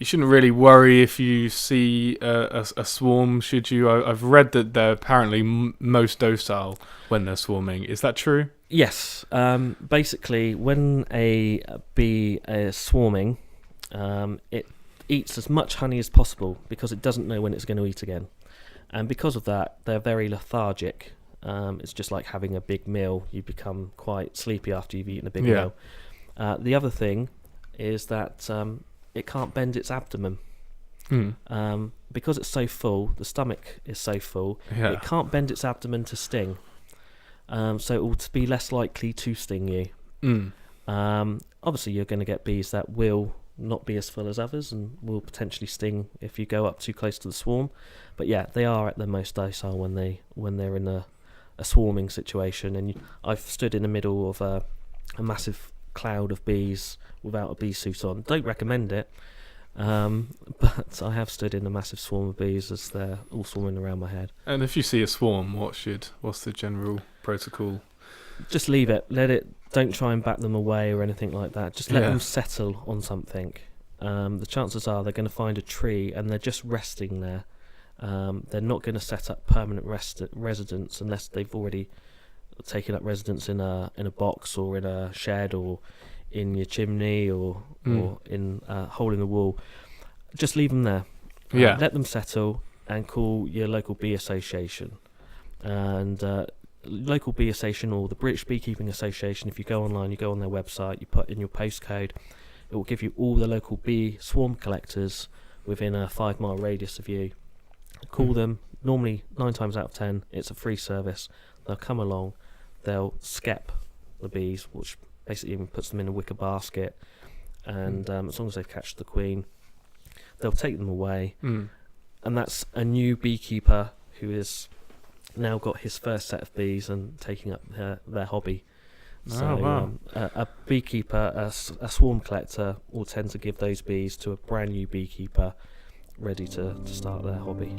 you shouldn't really worry if you see a swarm, should you? I've read that they're apparently most docile when they're swarming. Is that true? Yes. Basically, when a bee is swarming, it eats as much honey as possible because it doesn't know when it's going to eat again. And because of that, they're very lethargic. It's just like having a big meal. You become quite sleepy after you've eaten a big meal. The other thing is that it can't bend its abdomen. Because it's so full, the stomach is so full, it can't bend its abdomen to sting. So it will be less likely to sting you. Obviously, you're going to get bees that will not be as full as others and will potentially sting if you go up too close to the swarm. But yeah, they are at their most docile when they're in a swarming situation. And I've stood in the middle of a massive cloud of bees without a bee suit on. Don't recommend it, but I have stood in a massive swarm of bees as they're all swarming around my head. And if you see a swarm, what's the general protocol? Just leave it. Let it. Don't try and bat them away or anything like that. Just let them settle on something. The chances are they're going to find a tree and they're just resting there. They're not going to set up permanent residence unless they've already taken up residence in a box or in a shed or in your chimney or in a hole in the wall. Just leave them there. Let them settle and call your local bee association. And local bee association or the British Beekeeping Association, if you go online, you go on their website, you put in your postcode, it will give you all the local bee swarm collectors within a 5-mile radius of you. Call them. Normally 9 times out of 10 it's a free service. They'll come along, they'll skep the bees, which basically even puts them in a wicker basket, and as long as they've catched the queen, they'll take them away. And that's a new beekeeper who has now got his first set of bees and taking up their hobby. So a beekeeper, a swarm collector, will tend to give those bees to a brand new beekeeper ready to start their hobby.